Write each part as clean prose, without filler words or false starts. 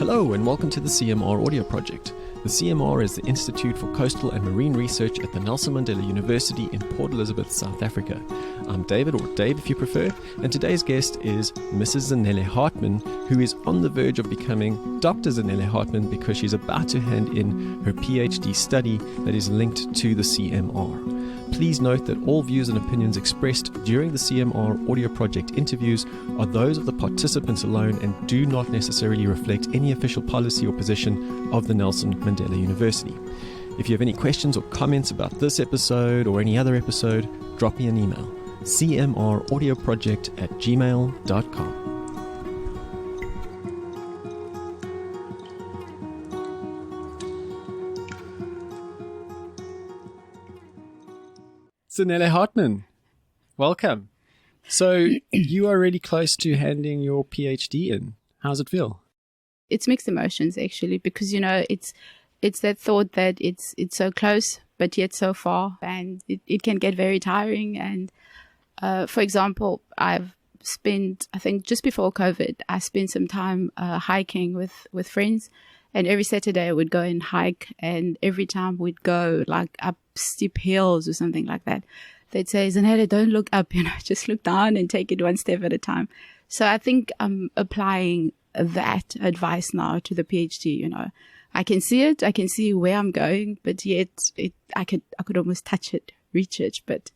Hello and welcome to the CMR audio project. The CMR is the Institute for Coastal and Marine Research at the Nelson Mandela University in Port Elizabeth, South Africa. I'm David, or Dave if you prefer, and today's guest is Mrs. Zanele Hartmann, who is on the verge of becoming Dr. Zanele Hartmann because she's about to hand in her PhD study that is linked to the CMR. Please note that all views and opinions expressed during the CMR audio project interviews are those of the participants alone and do not necessarily reflect any official policy or position of the Nelson Mandela University. If you have any questions or comments about this episode or any other episode, drop me an email, cmraudioproject@gmail.com. Zanele Hartmann, welcome. So you are really close to handing your PhD in. How's it feel? It's mixed emotions actually, because it's that thought that it's so close but yet so far, and it can get very tiring. And for example, I've spent, I think just before COVID, I spent some time hiking with friends, and every Saturday I would go and hike, and every time we'd go like up steep hills or something like that, they'd say, Zanele, don't look up, just look down and take it one step at a time. So I think I'm applying that advice now to the PhD. I can see it, I can see where I'm going, but yet I could almost touch it, reach it, but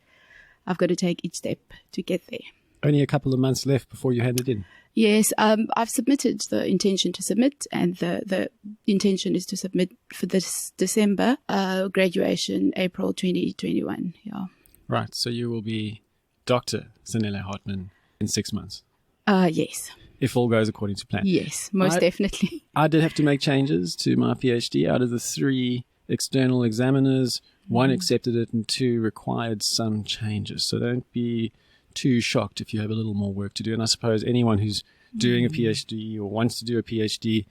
I've got to take each step to get there. Only a couple of months left before you hand it in. Yes, I've submitted the intention to submit, and the intention is to submit for this December, graduation April 2021. Yeah. Right, so you will be Dr. Zanele Hartmann in 6 months. Yes. If all goes according to plan. Yes, most definitely. I did have to make changes to my PhD. Out of the 3 external examiners, 1 accepted it and 2 required some changes. So don't be too shocked if you have a little more work to do. And I suppose anyone who's doing a PhD or wants to do a PhD,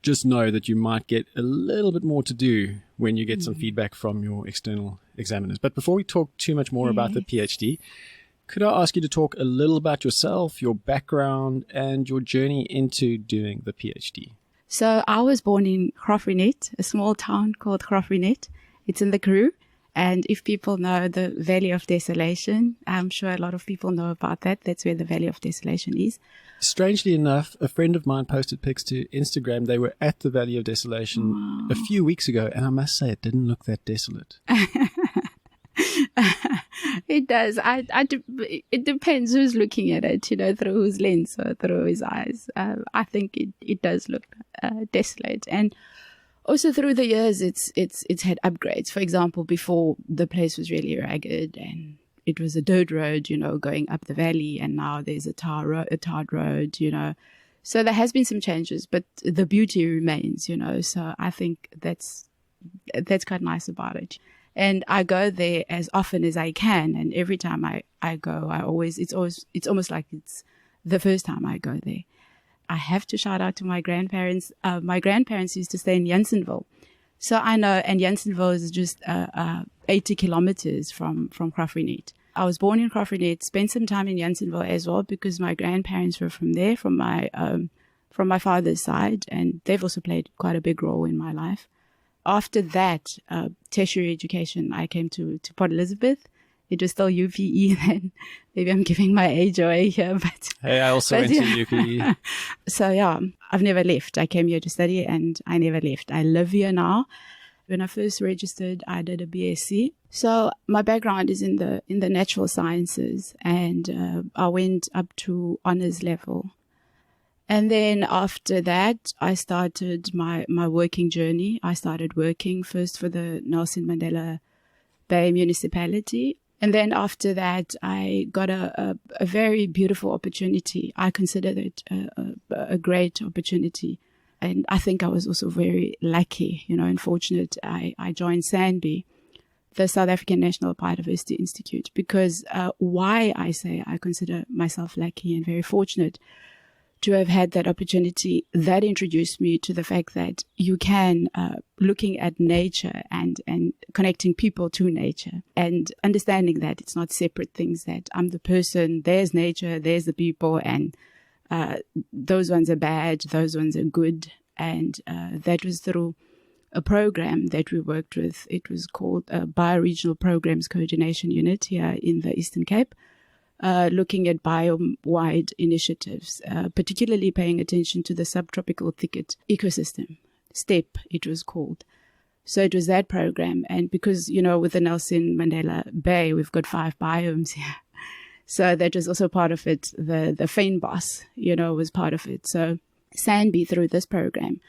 just know that you might get a little bit more to do when you get some feedback from your external examiners. But before we talk too much more about the PhD, could I ask you to talk a little about yourself, your background, and your journey into doing the PhD? So I was born in Graaff-Reinet, a small town called Graaff-Reinet. It's in the Karoo. And if people know the Valley of Desolation, I'm sure a lot of people know about that. That's where the Valley of Desolation is. Strangely enough, a friend of mine posted pics to Instagram. They were at the Valley of Desolation a few weeks ago, and I must say it didn't look that desolate. It does. It depends who's looking at it, through whose lens or through his eyes. I think it does look desolate. And also through the years, it's had upgrades. For example, before the place was really ragged and it was a dirt road, going up the valley, and now there's a tarred road, So there has been some changes, but the beauty remains, So I think that's quite nice about it. And I go there as often as I can, and every time I go, it's almost like it's the first time I go there. I have to shout out to my grandparents. My grandparents used to stay in Janssenville. So I know, and Janssenville is just 80 kilometers from Graaff-Reinet. I was born in Graaff-Reinet, spent some time in Janssenville as well, because my grandparents were from there, from my father's side, and they've also played quite a big role in my life. After that, tertiary education, I came to Port Elizabeth. It was still UPE then. Maybe I'm giving my age away here, but hey, I also went to UPE. So yeah, I've never left. I came here to study, and I never left. I live here now. When I first registered, I did a BSc. So my background is in the natural sciences, and I went up to honors level. And then after that, I started my working journey. I started working first for the Nelson Mandela Bay municipality. And then after that, I got a very beautiful opportunity. I considered it a great opportunity. And I think I was also very lucky, and fortunate. I joined SANBI, the South African National Biodiversity Institute, because why I say I consider myself lucky and very fortunate to have had that opportunity, that introduced me to the fact that you can, looking at nature and connecting people to nature and understanding that it's not separate things, that I'm the person, there's nature, there's the people, and those ones are bad, those ones are good. And that was through a program that we worked with. It was called Bioregional Programs Coordination Unit here in the Eastern Cape, looking at biome-wide initiatives, particularly paying attention to the subtropical thicket ecosystem. STEP, it was called. So it was that program. And because, with the Nelson Mandela Bay, we've got 5 biomes here. So that was also part of it. The fynbos, was part of it. So SANBI, through this program,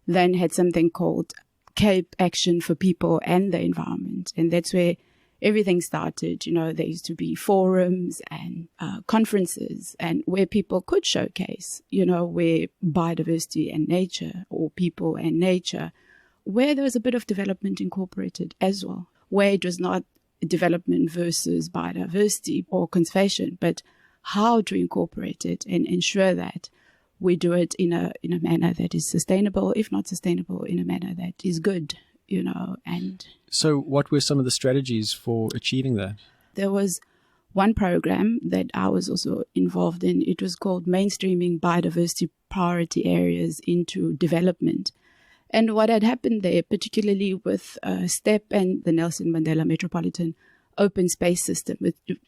then had something called Cape Action for People and the Environment. And that's where everything started. There used to be forums and conferences, and where people could showcase, where biodiversity and nature, or people and nature, where there was a bit of development incorporated as well, where it was not development versus biodiversity or conservation, but how to incorporate it and ensure that we do it in a manner that is sustainable, if not sustainable, in a manner that is good, and... So what were some of the strategies for achieving that? There was one program that I was also involved in. It was called Mainstreaming Biodiversity Priority Areas into Development. And what had happened there, particularly with STEP and the Nelson Mandela Metropolitan Open Space System,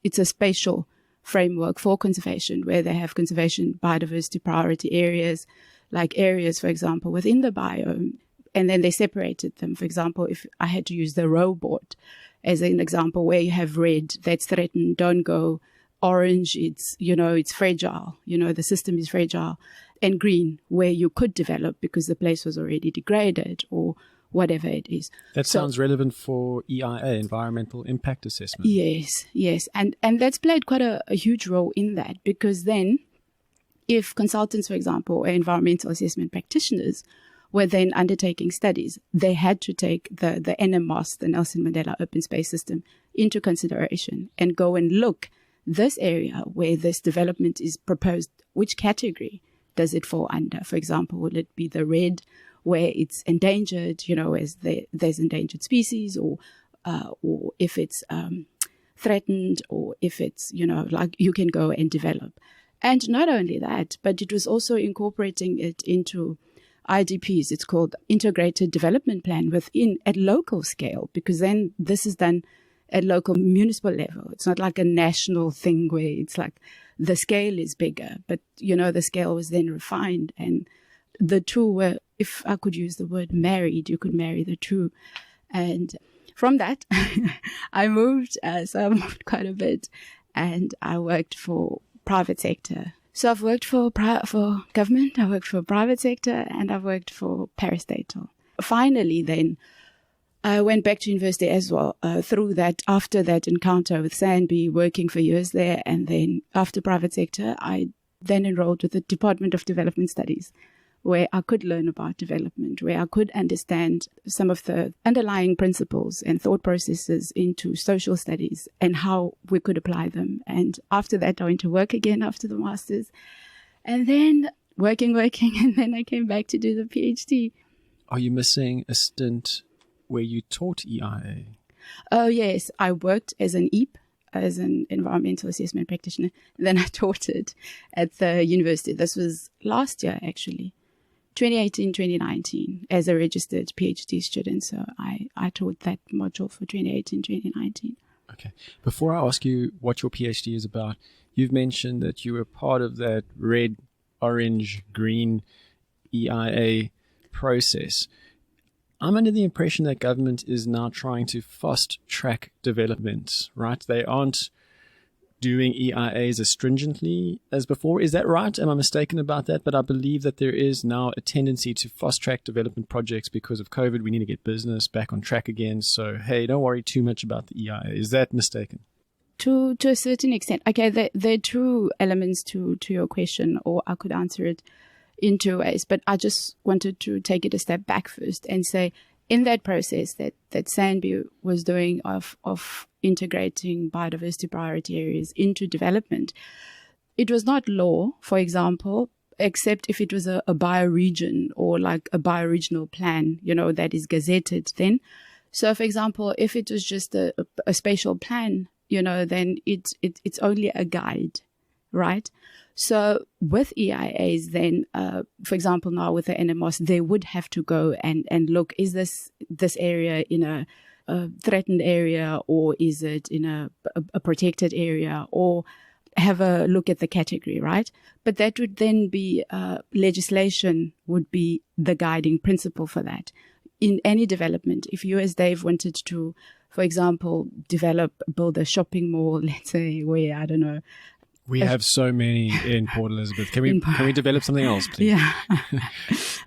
it's a spatial framework for conservation, where they have conservation biodiversity priority areas, like areas, for example, within the biome, and then they separated them. For example, if I had to use the robot as an example, where you have red, that's threatened, don't go. Orange, it's fragile, the system is fragile. And green, where you could develop because the place was already degraded or whatever it is. That sounds relevant for EIA, Environmental Impact Assessment. Yes. And that's played quite a huge role in that, because then if consultants, for example, or environmental assessment practitioners were then undertaking studies, they had to take the NMOS, the Nelson Mandela Open Space System, into consideration and go and look this area where this development is proposed, which category does it fall under? For example, will it be the red, where it's endangered, as there's endangered species, or if it's threatened, or if it's, you can go and develop. And not only that, but it was also incorporating it into IDPs. It's called Integrated Development Plan at local scale, because then this is done at local municipal level. It's not like a national thing where it's like the scale is bigger, but the scale was then refined, and the two were, if I could use the word married, you could marry the two. And from that, I moved quite a bit, and I worked for private sector. So I've worked for government, I worked for private sector, and I've worked for parastatal. Finally, then, I went back to university as well, after that encounter with SANBI, working for years there. And then after private sector, I then enrolled with the Department of Development Studies, where I could learn about development, where I could understand some of the underlying principles and thought processes into social studies and how we could apply them. And after that, I went to work again after the master's, and then working, and then I came back to do the PhD. Are you missing a stint where you taught EIA? Oh, yes. I worked as an EAP, as an environmental assessment practitioner. And then I taught it at the university. This was last year, actually, 2018, 2019, as a registered PhD student. So I taught that module for 2018, 2019. Okay. Before I ask you what your PhD is about, you've mentioned that you were part of that red, orange, green EIA process. I'm under the impression that government is now trying to fast track development, right? They aren't doing EIAs as stringently as before. Is that right? Am I mistaken about that? But I believe that there is now a tendency to fast track development projects because of COVID. We need to get business back on track again. So, hey, don't worry too much about the EIA. Is that mistaken? To a certain extent. Okay, there are two elements to your question, or I could answer it in two ways, but I just wanted to take it a step back first and say, in that process that SANBI was doing of integrating biodiversity priority areas into development, it was not law, for example, except if it was a bioregion or like a bioregional plan, that is gazetted then. So, for example, if it was just a spatial plan, then it's only a guide, right? So with EIAs then, for example, now with the NMOS, they would have to go and look, is this area in a threatened area, or is it in a protected area, or have a look at the category, right? But that would then be, legislation would be the guiding principle for that. In any development, if you as Dave wanted to, for example, build a shopping mall, let's say, where, I don't know. We have so many in Port Elizabeth. Can we develop something else, please? Yeah.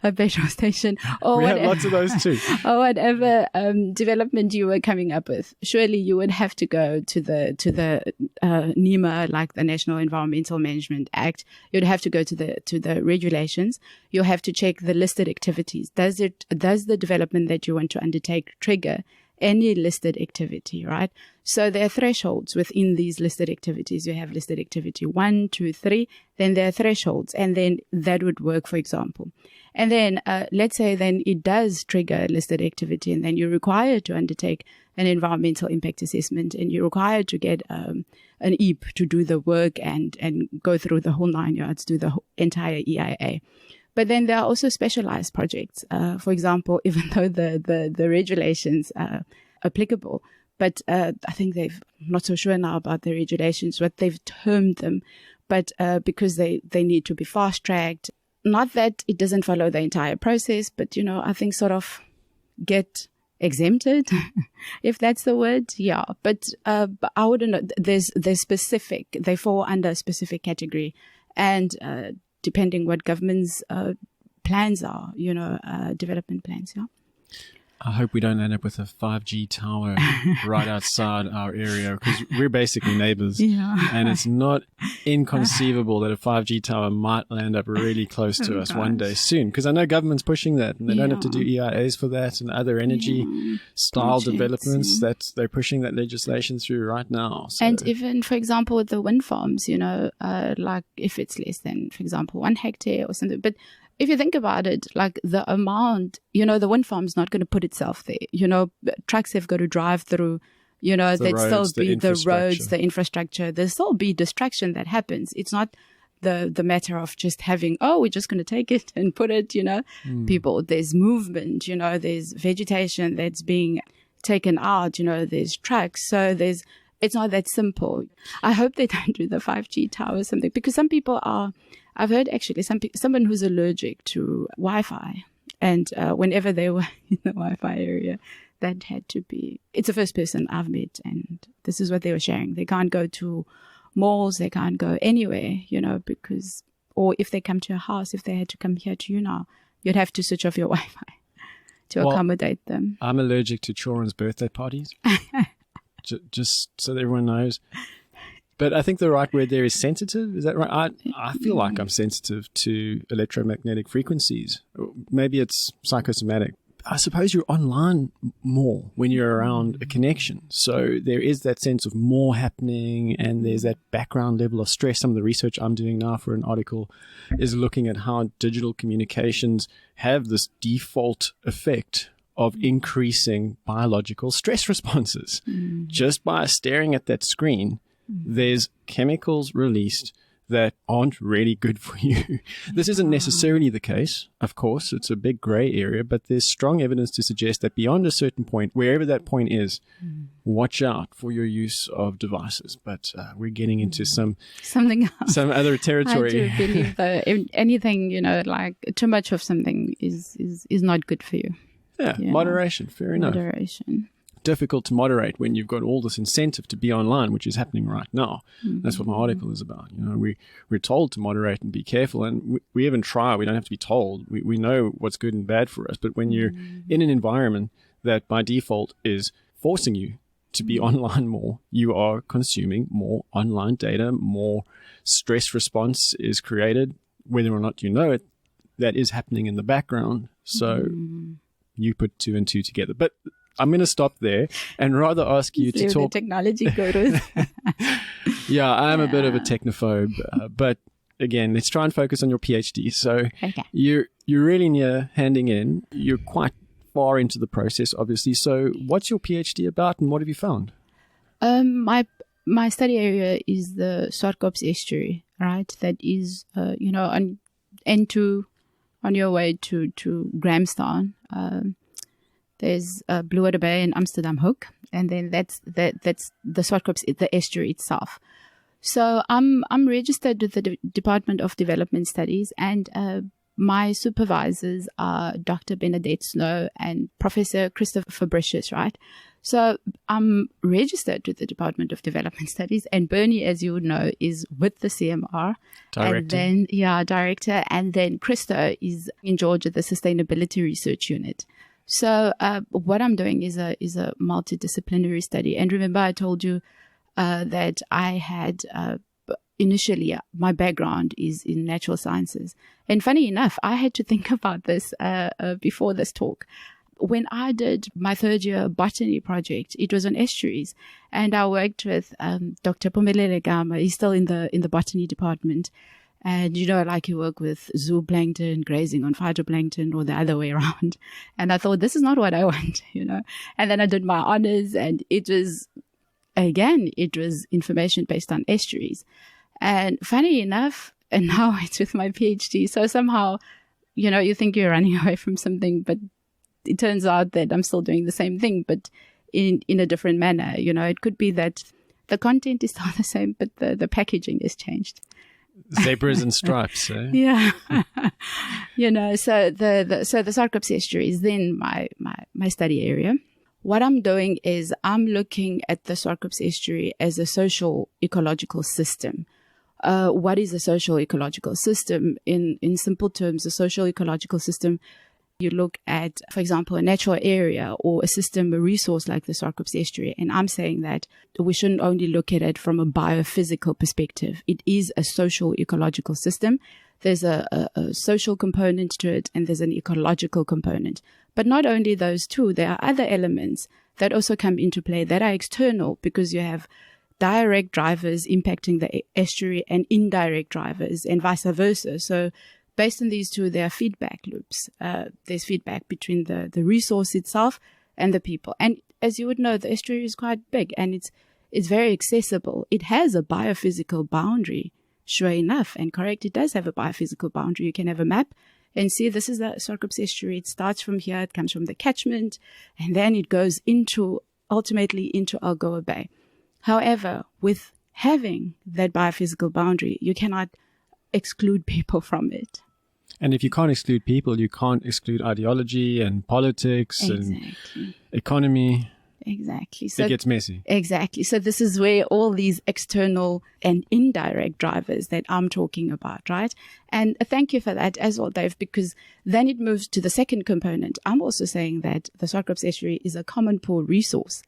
A petrol station. Or we whatever, have lots of those too. Or whatever development you were coming up with. Surely you would have to go to the NEMA, like the National Environmental Management Act. You'd have to go to the regulations. You'll have to check the listed activities. Does the development that you want to undertake trigger any listed activity, right? So there are thresholds within these listed activities. You have listed activity 1, 2, 3, then there are thresholds, and then that would work, for example. And then let's say then it does trigger listed activity, and then you're required to undertake an environmental impact assessment, and you're required to get an EAP to do the work and go through the whole 9 yards, do the entire EIA. But then there are also specialized projects. For example, even though the regulations are applicable, but I think I'm not so sure now about the regulations, what they've termed them, but because they need to be fast-tracked. Not that it doesn't follow the entire process, but, I think sort of get exempted, if that's the word. Yeah. But I wouldn't know. There's specific, they fall under a specific category. And depending what government's plans are, development plans, yeah. I hope we don't end up with a 5G tower right outside our area, because we're basically neighbors. Yeah. And it's not inconceivable that a 5G tower might land up really close to us one day soon, because I know government's pushing that, and they don't have to do EIAs for that, and other energy style developments that they're pushing that legislation through right now. So. And even, for example, with the wind farms, like if it's less than, for example, 1 hectare or something, but if you think about it, like the amount, the wind farm's not going to put itself there. Trucks have got to drive through, there'd still be the roads, the infrastructure. There'll still be distraction that happens. It's not the matter of just having, we're just going to take it and put it, people. There's movement, there's vegetation that's being taken out, there's trucks. So it's not that simple. I hope they don't do the 5G tower or something, because some people are, I've heard actually someone who's allergic to Wi-Fi, and whenever they were in the Wi-Fi area, that had to be, it's the first person I've met, and this is what they were sharing. They can't go to malls, they can't go anywhere, because, or if they come to a house, if they had to come here to you now, you'd have to switch off your Wi-Fi to accommodate them. I'm allergic to children's birthday parties. Just so that everyone knows. But I think the right word there is sensitive. Is that right? I feel like I'm sensitive to electromagnetic frequencies. Maybe it's psychosomatic. I suppose you're online more when you're around a connection. So there is that sense of more happening, and there's that background level of stress. Some of the research I'm doing now for an article is looking at how digital communications have this default effect of increasing biological stress responses. Just by staring at that screen, there's chemicals released that aren't really good for you. This isn't necessarily the case, of course. It's a big gray area, but there's strong evidence to suggest that beyond a certain point, wherever that point is, watch out for your use of devices. But we're getting into something else, some other territory. I do believe though, anything, like too much of something is not good for you. Yeah, moderation, fair enough. Moderation. Difficult to moderate when you've got all this incentive to be online, which is happening right now. That's what my article is about. We're told to moderate and be careful, and we even try. We don't have to be told. We know what's good and bad for us. But when you're in an environment that by default is forcing you to be online more, you are consuming more online data, more stress response is created, whether or not you know it. That is happening in the background. So you put 2 and 2 together. But I'm going to stop there and rather ask you to talk. The technology gurus. Yeah, I'm a bit of a technophobe, but again, let's try and focus on your PhD. So you're really near handing in. You're quite far into the process, obviously. So what's your PhD about, and what have you found? My study area is the Swartkops estuary. right? That is, on your way to Grahamstown. There's Blue Water Bay and Amsterdam Hook, and then that's the Swartkrop, the estuary itself. So I'm registered with the Department of Development Studies, and my supervisors are Dr. Benedette Snow and Professor Christopher Fabricius, right? So I'm registered with the Department of Development Studies, and Bernie, as you would know, is with the CMR. Director. And then, director. And then Christo is in Georgia, the Sustainability Research Unit. So what I'm doing is a multidisciplinary study. And remember, I told you that I had initially my background is in natural sciences. And funny enough, I had to think about this before this talk. When I did my third year botany project, it was on estuaries, and I worked with Dr. Pumelele Gama. He's still in the botany department. And, you work with zooplankton, grazing on phytoplankton, or the other way around. And I thought, this is not what I want, And then I did my honors, and it was information based on estuaries. And funny enough, and now it's with my PhD. So somehow, you think you're running away from something, but it turns out that I'm still doing the same thing, but in a different manner. It could be that the content is still the same, but the packaging is changed. Zebras and stripes, eh? Yeah. So the Swartkrop estuary is then my study area. What I'm doing is I'm looking at the Swartkrop estuary as a social ecological system. What is a social ecological system? In simple terms, a social ecological system, you look at, for example, a natural area or a system, a resource like the Swartkrop estuary. And I'm saying that we shouldn't only look at it from a biophysical perspective. It is a social ecological system. There's a social component to it, and there's an ecological component. But not only those two, there are other elements that also come into play that are external, because you have direct drivers impacting the estuary and indirect drivers and vice versa. So based on these two, there are feedback loops. There's feedback between the resource itself and the people. And as you would know, the estuary is quite big, and it's very accessible. It has a biophysical boundary, sure enough, and correct, it does have a biophysical boundary. You can have a map and see this is the Swartkrop estuary. It starts from here, it comes from the catchment, and then it goes ultimately into Algoa Bay. However, with having that biophysical boundary, you cannot exclude people from it. And if you can't exclude people, you can't exclude ideology and politics and economy. Exactly. So it gets messy. Exactly. So this is where all these external and indirect drivers that I'm talking about, right? And thank you for that as well, Dave, because then it moves to the second component. I'm also saying that the Swartkrop estuary is a common pool resource.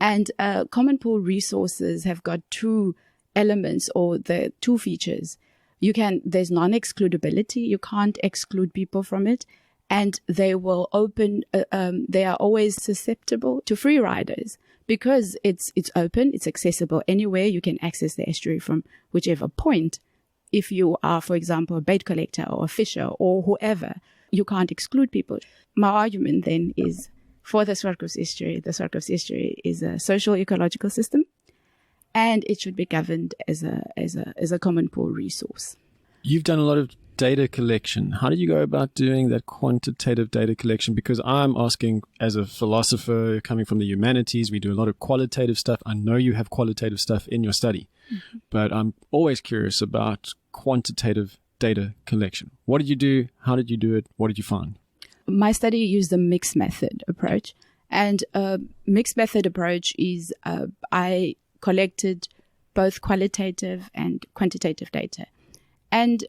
And common pool resources have got two elements, or the two features. There's non-excludability. You can't exclude people from it. And they will they are always susceptible to free riders because it's open, it's accessible anywhere. You can access the estuary from whichever point. If you are, for example, a bait collector or a fisher or whoever, you can't exclude people. My argument then is for the Swartkrop estuary is a social ecological system, and it should be governed as a common pool resource. You've done a lot of data collection. How did you go about doing that quantitative data collection? Because I'm asking, as a philosopher coming from the humanities, we do a lot of qualitative stuff. I know you have qualitative stuff in your study, but I'm always curious about quantitative data collection. What did you do? How did you do it? What did you find? My study used a mixed method approach. And a mixed method approach is I collected both qualitative and quantitative data. And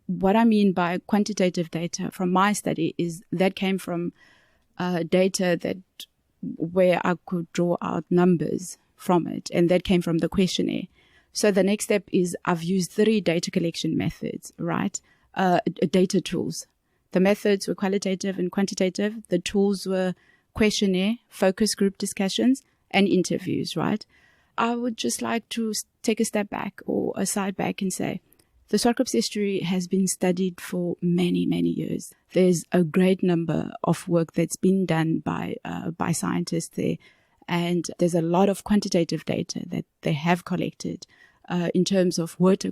what I mean by quantitative data from my study is that came from data where I could draw out numbers from it, and that came from the questionnaire. So the next step is I've used 3 data collection methods, right? Data tools. The methods were qualitative and quantitative. The tools were questionnaire, focus group discussions, and interviews, right? I would just like to take a step back or a side back and say, the Swartkrop estuary has been studied for many, many years. There's a great number of work that's been done by scientists there, and there's a lot of quantitative data that they have collected. in terms of water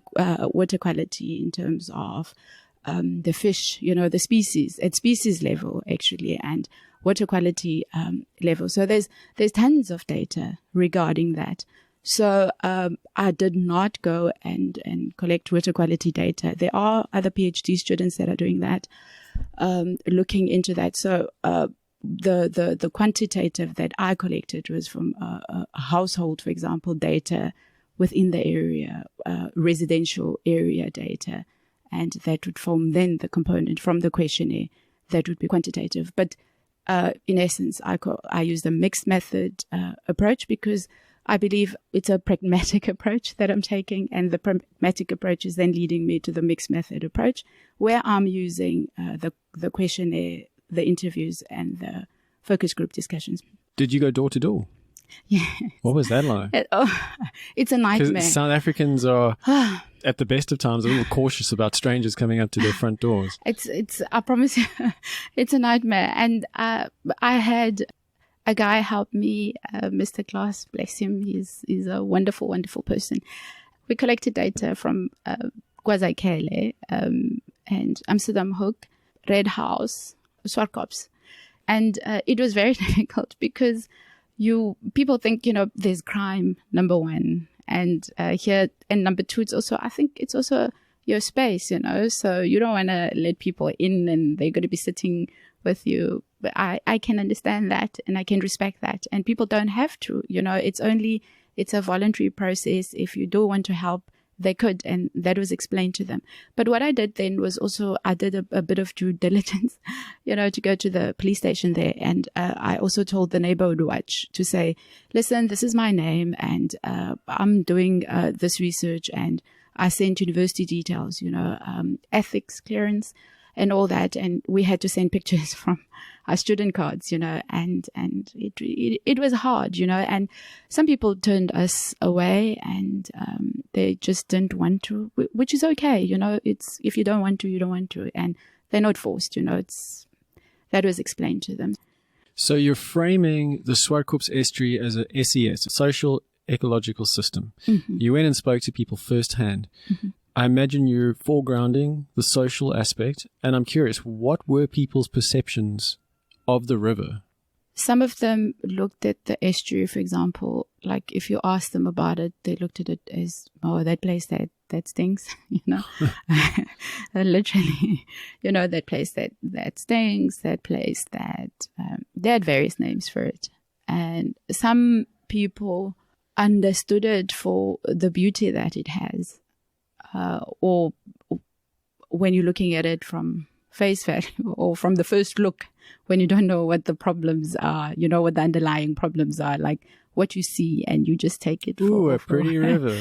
quality, in terms of the fish, the species, at species level actually, and water quality level. So there's tons of data regarding that. So I did not go and collect water quality data. There are other PhD students that are doing that, looking into that. So the quantitative that I collected was from a household, for example, data within the area, residential area data, and that would form then the component from the questionnaire that would be quantitative. But in essence, I used a mixed method approach because I believe it's a pragmatic approach that I'm taking, and the pragmatic approach is then leading me to the mixed method approach, where I'm using the questionnaire, the interviews, and the focus group discussions. Did you go door to door? Yeah. What was that like? It's a nightmare. Because South Africans are, at the best of times, a little cautious about strangers coming up to their front doors. It's. I promise you, it's a nightmare. And I had a guy help me, Mr. Klaas, bless him. He's a wonderful, wonderful person. We collected data from KwaZulu and Amsterdam Hoek, Red House, Swartkops. And it was very difficult because people think, there's crime, number one. And here, and number two, I think it's also your space, so you don't want to let people in and they're going to be sitting with you. But I can understand that and I can respect that. And people don't have to, it's a voluntary process. If you do want to help, they could, and that was explained to them. But what I did then was also, I did a bit of due diligence, to go to the police station there. And I also told the neighborhood watch to say, listen, this is my name and I'm doing this research, and I sent university details, ethics clearance and all that. And we had to send pictures from our student cards, and it was hard, and some people turned us away and they just didn't want to, which is okay. It's, if you don't want to, you don't want to, and they're not forced, that was explained to them. So you're framing the Swartkops estuary as a SES, a social ecological system. Mm-hmm. You went and spoke to people firsthand. Mm-hmm. I imagine you're foregrounding the social aspect, and I'm curious, what were people's perceptions of the river? Some of them looked at the estuary, for example, like if you asked them about it, they looked at it as, oh, that place that stinks, literally, that place that stinks, that place that, they had various names for it. And some people understood it for the beauty that it has. Or when you're looking at it from face value or from the first look, when you don't know what the problems are, what the underlying problems are, like what you see and you just take it. Ooh, a pretty river.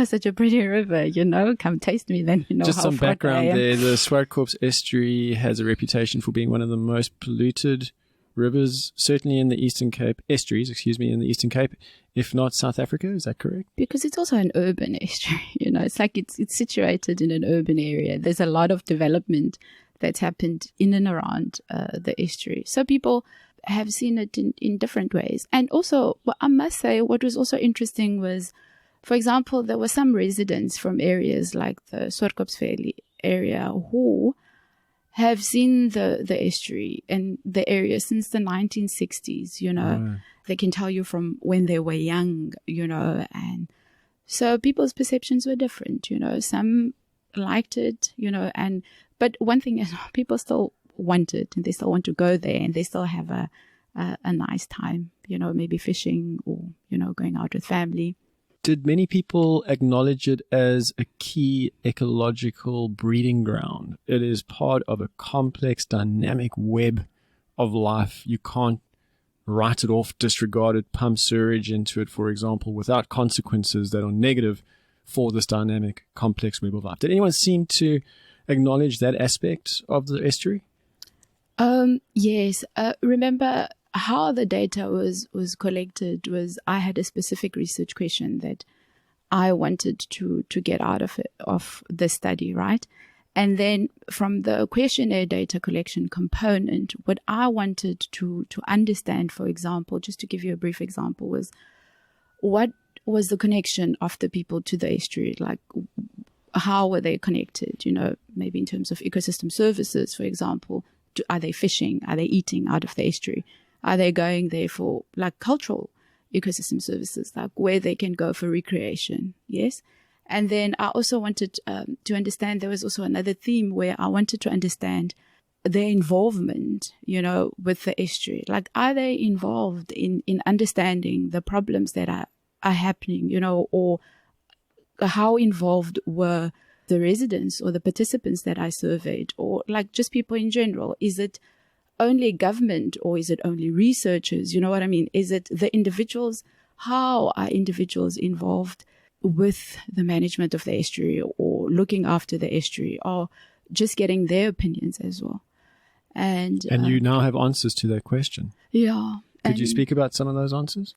Such a pretty river, come taste me, then Just how some background there. The Swartkops estuary has a reputation for being one of the most polluted rivers, certainly in the Eastern Cape, estuaries, in the Eastern Cape, if not South Africa. Is that correct? Because it's also an urban estuary, it's like it's situated in an urban area. There's a lot of development that's happened in and around the estuary. So people have seen it in different ways. And also, I must say, what was also interesting was, for example, there were some residents from areas like the Swartkopsvalley area who have seen the estuary and the area since the 1960s, They can tell you from when they were young, and so people's perceptions were different, Some liked it, but one thing is people still want it and they still want to go there and they still have a nice time, maybe fishing or, going out with family. Did many people acknowledge it as a key ecological breeding ground? It is part of a complex, dynamic web of life. You can't write it off, disregard it, pump sewage into it, for example, without consequences that are negative for this dynamic, complex web of life. Did anyone seem to acknowledge that aspect of the estuary? Yes. Remember, how the data was collected was I had a specific research question that I wanted to get out of the study, right? And then from the questionnaire data collection component, what I wanted to understand, for example, just to give you a brief example, was what was the connection of the people to the estuary. Like, how were they connected? Maybe in terms of ecosystem services, for example. Are they fishing? Are they eating out of the estuary? Are they going there for like cultural ecosystem services, like where they can go for recreation? Yes. And then I also wanted to understand, there was also another theme where I wanted to understand their involvement, with the estuary. Like, are they involved in understanding the problems that are happening, or how involved were the residents or the participants that I surveyed, or like just people in general? Is it only government, or is it only researchers? You know what I mean? Is it the individuals? How are individuals involved with the management of the estuary, or looking after the estuary, or just getting their opinions as well? And you now have answers to that question. Yeah. Could you speak about some of those answers?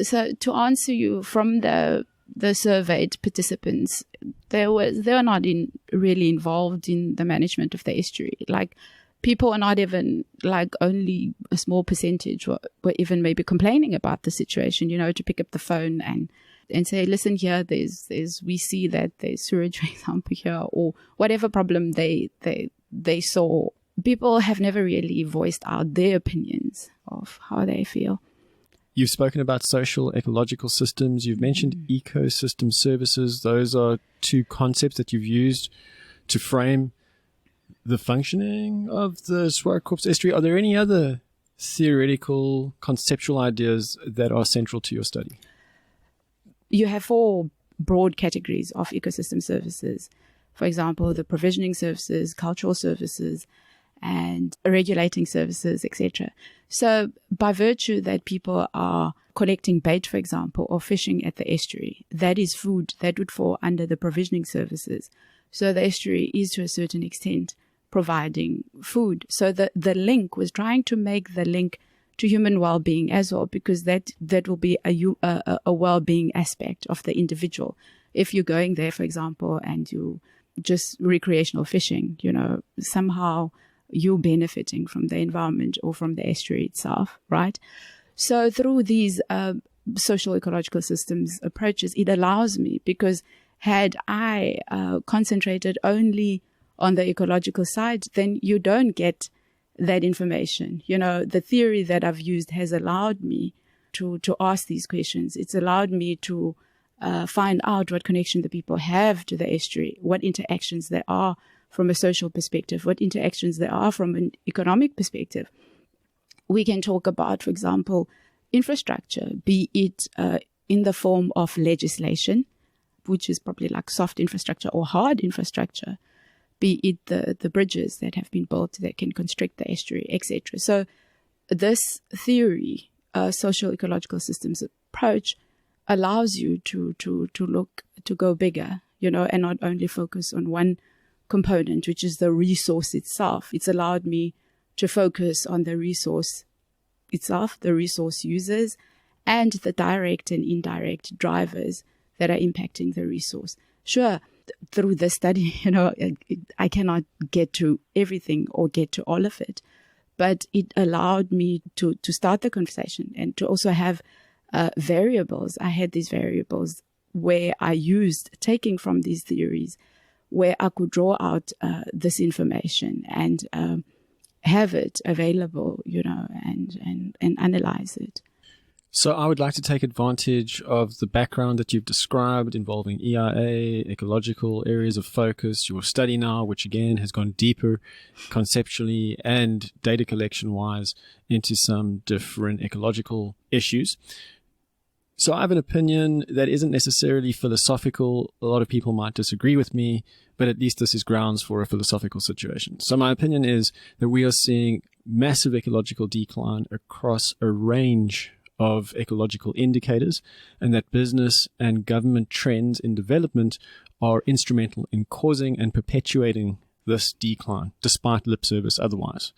So to answer you, from the surveyed participants, they were not really involved in the management of the estuary. Like, people are not even, like, only a small percentage were even maybe complaining about the situation, to pick up the phone and say, listen, here, we see that there's sewage, for example, here, or whatever problem they saw. People have never really voiced out their opinions of how they feel. You've spoken about social ecological systems. You've mentioned ecosystem services. Those are two concepts that you've used to frame the functioning of the Swartkorps estuary. Are there any other theoretical, conceptual ideas that are central to your study? You have 4 broad categories of ecosystem services. For example, the provisioning services, cultural services, and regulating services, etc. So by virtue that people are collecting bait, for example, or fishing at the estuary, that is food that would fall under the provisioning services. So the estuary is, to a certain extent, providing food. So the link was trying to make the link to human well-being as well, because that will be a well-being aspect of the individual. If you're going there, for example, and you just recreational fishing, somehow you're benefiting from the environment or from the estuary itself, right? So through these social ecological systems approaches, it allows me, because had I concentrated only on the ecological side, then you don't get that information. The theory that I've used has allowed me to ask these questions. It's allowed me to find out what connection the people have to the estuary, what interactions there are from a social perspective, what interactions there are from an economic perspective. We can talk about, for example, infrastructure, be it in the form of legislation, which is probably like soft infrastructure or hard infrastructure, be it the bridges that have been built that can constrict the estuary, etc. So this theory, social ecological systems approach, allows you to go bigger, and not only focus on one component, which is the resource itself. It's allowed me to focus on the resource itself, the resource users, and the direct and indirect drivers that are impacting the resource. Sure, through the study, I cannot get to everything or get to all of it, but it allowed me to start the conversation and to also have variables. I had these variables where I used, taking from these theories, where I could draw out this information and have it available, and analyze it. So I would like to take advantage of the background that you've described involving EIA, ecological areas of focus, your study now, which again has gone deeper conceptually and data collection wise into some different ecological issues. So I have an opinion that isn't necessarily philosophical. A lot of people might disagree with me, but at least this is grounds for a philosophical situation. So my opinion is that we are seeing massive ecological decline across a range of ecological indicators, and that business and government trends in development are instrumental in causing and perpetuating this decline, despite lip service otherwise.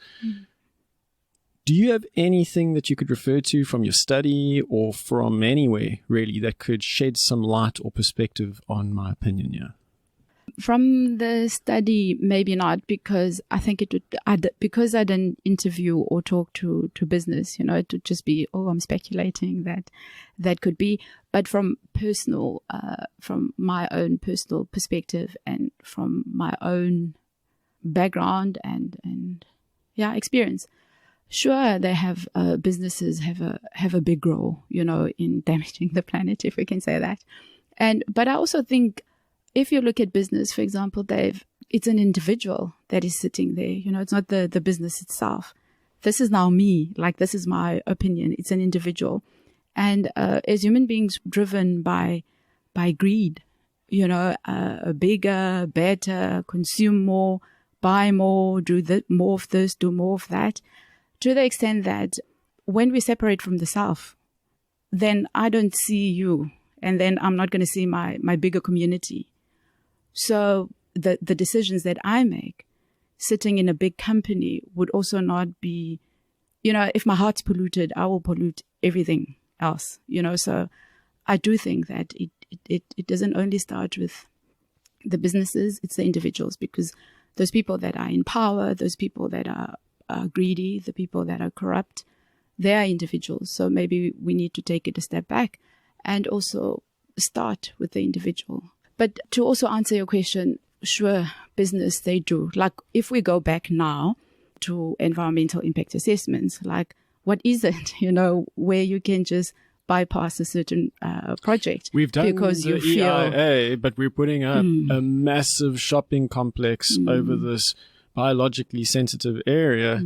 Do you have anything that you could refer to from your study or from anywhere, really, that could shed some light or perspective on my opinion here? From the study, maybe not, because I think because I didn't interview or talk to business, it would just be, I'm speculating that could be. But from my own personal perspective and from my own background and experience, sure, they have businesses have a big role, in damaging the planet, if we can say that. But I also think, if you look at business, for example, Dave, it's an individual that is sitting there. It's not the business itself. This is now me. Like, this is my opinion. It's an individual. And as human beings driven by greed, bigger, better, consume more, buy more, do more of this, do more of that, to the extent that when we separate from the self, then I don't see you, and then I'm not going to see my bigger community. So the decisions that I make sitting in a big company would also not be, if my heart's polluted, I will pollute everything else, So I do think that it doesn't only start with the businesses, it's the individuals, because those people that are in power, those people that are greedy, the people that are corrupt, they are individuals. So maybe we need to take it a step back and also start with the individual. But to also answer your question, sure, business, they do. Like, if we go back now to environmental impact assessments, like, what is it, where you can just bypass a certain project? We've done because the EIA, but we're putting up a massive shopping complex over this biologically sensitive area.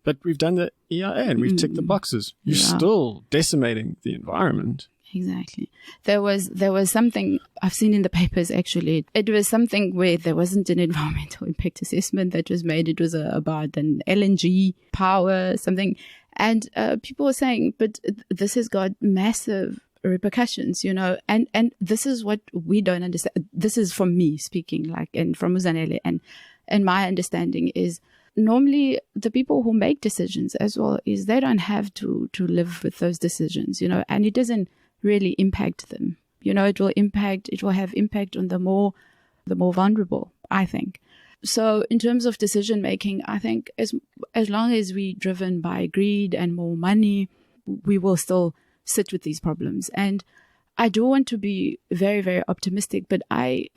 But we've done the EIA and we've ticked the boxes. You're still decimating the environment. Exactly. There was something I've seen in the papers, actually. It was something where there wasn't an environmental impact assessment that was made. It was about an LNG power, something. And people were saying, but this has got massive repercussions, and this is what we don't understand. This is from me speaking, and from Zanele, and my understanding is, normally the people who make decisions as well is they don't have to live with those decisions, and it doesn't really impact them. It will have impact on the more vulnerable, I think. So in terms of decision making, I think as long as we're driven by greed and more money, we will still sit with these problems. And I do want to be very, very optimistic, but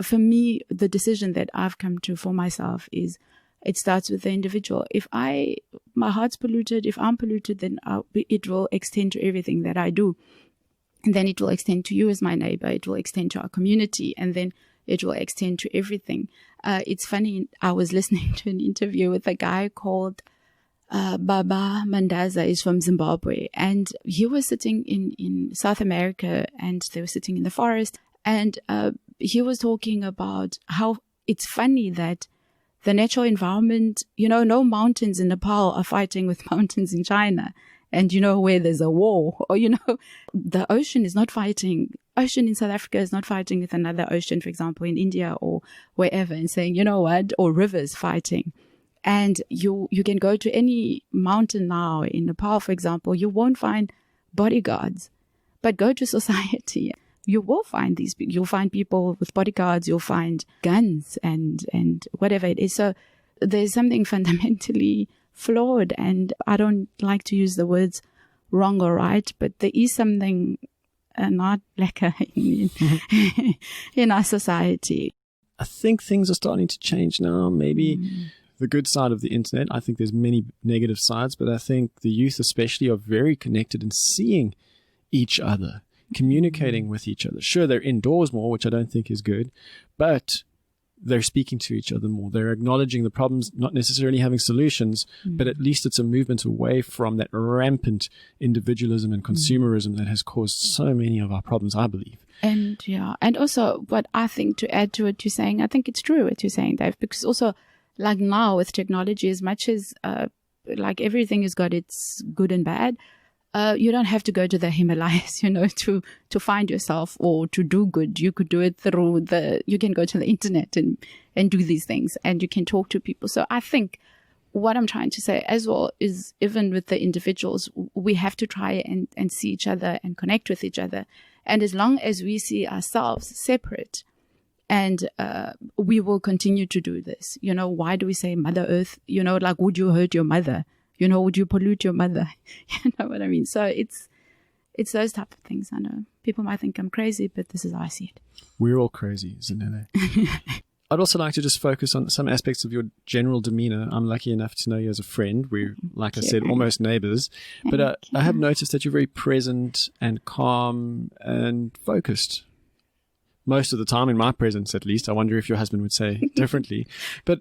for me, the decision that I've come to for myself is, it starts with the individual. If my heart's polluted, if I'm polluted, then it will extend to everything that I do. And then it will extend to you as my neighbor. It will extend to our community. And then it will extend to everything. It's funny, I was listening to an interview with a guy called Baba Mandaza. Is from Zimbabwe. And he was sitting in South America, and they were sitting in the forest. And he was talking about how it's funny that the natural environment, no mountains in Nepal are fighting with mountains in China. And where there's a war, or the ocean is not fighting. Ocean in South Africa is not fighting with another ocean, for example, in India or wherever, and saying, or rivers fighting. And you can go to any mountain now in Nepal, for example, you won't find bodyguards. But go to society, you will find you'll find people with bodyguards, you'll find guns and whatever it is. So there's something fundamentally flawed, and I don't like to use the words wrong or right, but there is something not lekker in our society. I think things are starting to change now. Maybe the good side of the internet. I think there's many negative sides, but I think the youth especially are very connected and seeing each other, communicating with each other. Sure, they're indoors more, which I don't think is good, but they're speaking to each other more. They're acknowledging the problems, not necessarily having solutions, but at least it's a movement away from that rampant individualism and consumerism that has caused so many of our problems, I believe. And also what I think, to add to what you're saying, I think it's true what you're saying, Dave, because also like now with technology, as much as like everything has got its good and bad, you don't have to go to the Himalayas, to find yourself or to do good. You could do it through you can go to the internet and do these things, and you can talk to people. So I think what I'm trying to say as well is, even with the individuals, we have to try and see each other and connect with each other. And as long as we see ourselves separate, And we will continue to do this. Why do we say Mother Earth? Like, would you hurt your mother? Would you pollute your mother? You know what I mean? So it's those type of things. I know people might think I'm crazy, but this is how I see it. We're all crazy, Zanele. I'd also like to just focus on some aspects of your general demeanor. I'm lucky enough to know you as a friend. We're, like I said, almost neighbors. But I have noticed that you're very present and calm and focused. Most of the time, in my presence at least. I wonder if your husband would say differently. But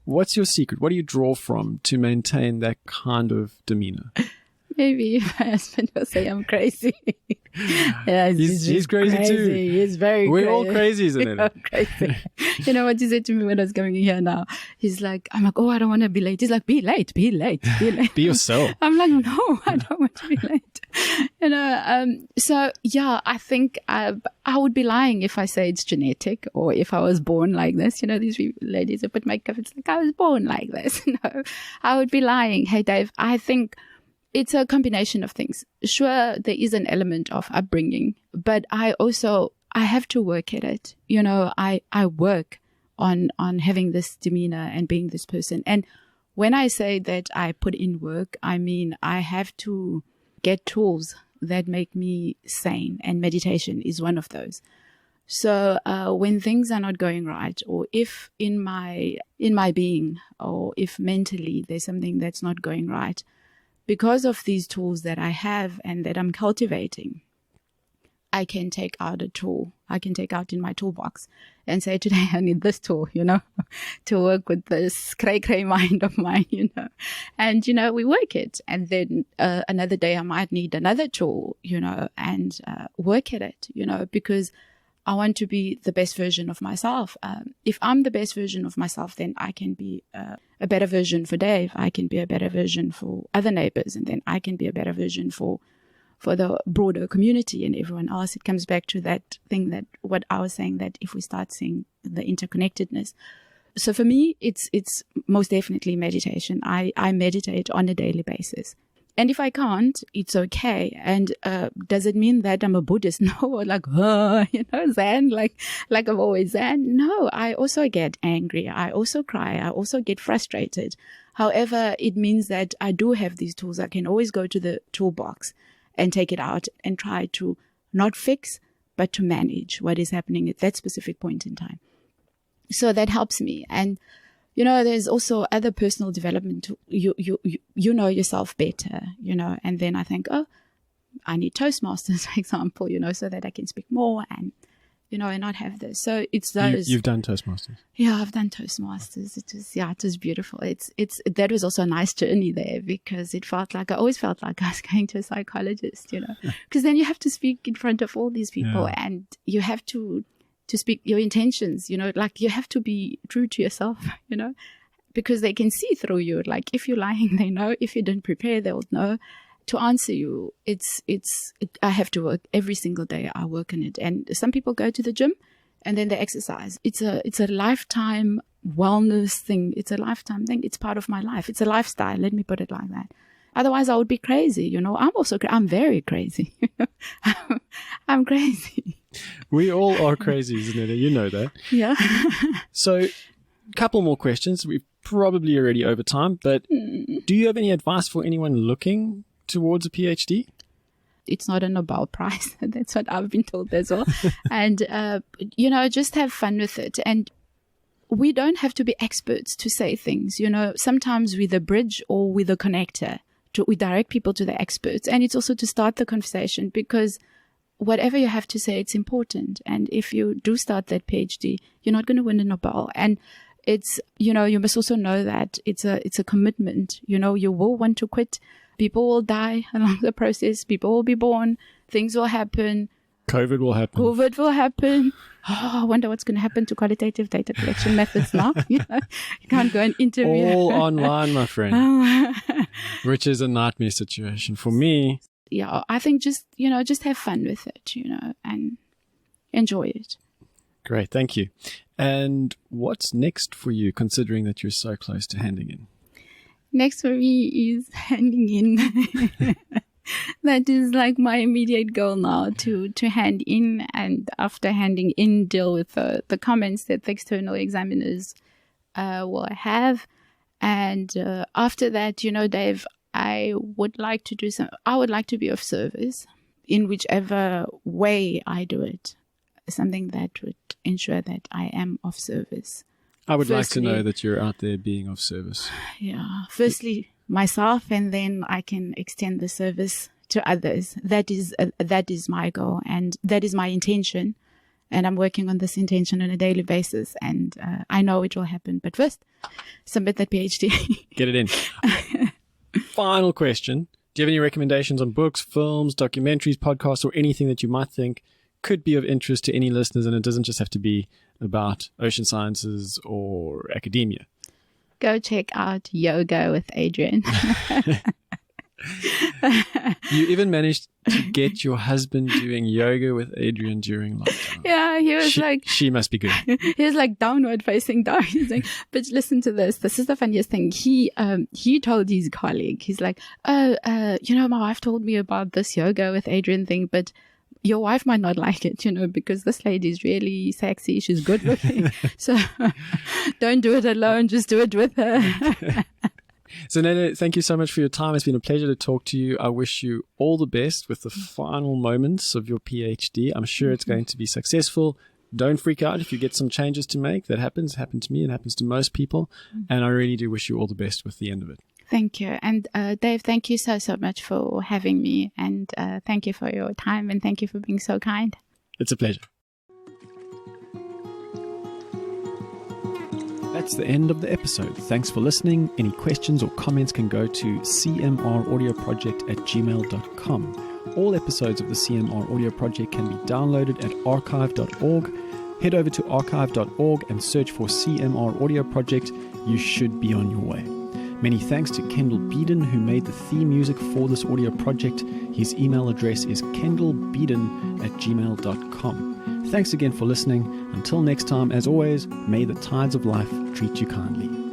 what's your secret? What do you draw from to maintain that kind of demeanor? Maybe my husband will say I'm crazy. Yeah, he's crazy too. He's very We're crazy. all crazy, isn't it? Crazy. You know what he said to me when I was coming here now? He's like, I'm like, oh, I don't want to be late. He's like, be late. Be yourself. I'm like, no, I don't want to be late. So yeah, I think I would be lying if I say it's genetic or if I was born like this. These ladies that put makeup, it's like I was born like this. No, I would be lying. Hey, Dave, I think it's a combination of things. Sure, there is an element of upbringing, but I have to work at it. I work on having this demeanor and being this person. And when I say that I put in work, I mean I have to get tools that make me sane, and meditation is one of those. So when things are not going right, or if in my being, or if mentally there's something that's not going right, because of these tools that I have and that I'm cultivating, I can take out a tool. I can take out in my toolbox and say, today I need this tool, to work with this cray mind of mine, And, we work it. And then another day I might need another tool, and work at it, because I want to be the best version of myself. If I'm the best version of myself, then I can be a better version for Dave. I can be a better version for other neighbors, and then I can be a better version for the broader community and everyone else. It comes back to that thing that what I was saying, that if we start seeing the interconnectedness. So for me, it's most definitely meditation. I meditate on a daily basis. And if I can't, it's okay. And does it mean that I'm a Buddhist? No, like, Zen, like I've always Zen. No, I also get angry. I also cry. I also get frustrated. However, it means that I do have these tools. I can always go to the toolbox and take it out and try to not fix, but to manage what is happening at that specific point in time. So that helps me. And there's also other personal development. You know yourself better, and then I think, oh, I need Toastmasters, for example, so that I can speak more and, and not have this. So it's those. You've done Toastmasters? Yeah, I've done Toastmasters. It was beautiful. That was also a nice journey there, because I always felt like I was going to a psychologist, because then you have to speak in front of all these people, and you have to speak your intentions, like you have to be true to yourself, because they can see through you. Like if you're lying, they know. If you didn't prepare, they'll know to answer you. I have to work every single day. I work on it. And some people go to the gym and then they exercise. It's a lifetime wellness thing. It's a lifetime thing. It's part of my life. It's a lifestyle. Let me put it like that. Otherwise I would be crazy. I'm very crazy. I'm crazy. We all are crazy, Zanele. You know that. Yeah. So, a couple more questions. We've probably already over time, but do you have any advice for anyone looking towards a PhD? It's not a Nobel Prize. That's what I've been told as well. And, just have fun with it. And we don't have to be experts to say things. Sometimes we're the bridge or we're the connector. We direct people to the experts. And it's also to start the conversation, because whatever you have to say, it's important. And if you do start that PhD, you're not going to win a Nobel. And it's, you must also know that it's a commitment. You will want to quit. People will die along the process. People will be born. Things will happen. COVID will happen. Oh, I wonder what's going to happen to qualitative data collection methods now. You can't go and interview. All online, my friend, which is a nightmare situation for me. Yeah, I think just have fun with it, and enjoy it. Great, thank you. And what's next for you, considering that you're so close to handing in? Next for me is handing in That is like my immediate goal now, to hand in, and after handing in, deal with the comments that the external examiners will have. And after that, Dave, I would like to be of service in whichever way I do it. Something that would ensure that I am of service. I would like to know that you're out there being of service. Yeah. Firstly, myself, and then I can extend the service to others. That is my goal, and that is my intention. And I'm working on this intention on a daily basis, and I know it will happen. But first, submit that PhD. Get it in. Final question. Do you have any recommendations on books, films, documentaries, podcasts, or anything that you might think could be of interest to any listeners? And it doesn't just have to be about ocean sciences or academia. Go check out Yoga with Adrian. You even managed to get your husband doing yoga with Adrian during lockdown. Yeah, he was she must be good. He was like downward facing dog. He's like, but listen to this. This is the funniest thing. He told his colleague, he's like, my wife told me about this yoga with Adrian thing, but your wife might not like it, because this lady is really sexy. She's good looking. So don't do it alone. Just do it with her. Zanele, thank you so much for your time. It's been a pleasure to talk to you. I wish you all the best with the final moments of your PhD. I'm sure it's going to be successful. Don't freak out if you get some changes to make. That happened to me. It happens to most people. And I really do wish you all the best with the end of it. Thank you. And Dave, thank you so much for having me. And thank you for your time. And thank you for being so kind. It's a pleasure. That's the end of the episode. Thanks for listening. Any questions or comments can go to cmraudioproject@gmail.com. All episodes of the CMR Audio Project can be downloaded at archive.org. Head over to archive.org and search for CMR Audio Project. You should be on your way. Many thanks to Kendall Beeden, who made the theme music for this audio project. His email address is kendallbeeden@gmail.com. Thanks again for listening. Until next time, as always, may the tides of life treat you kindly.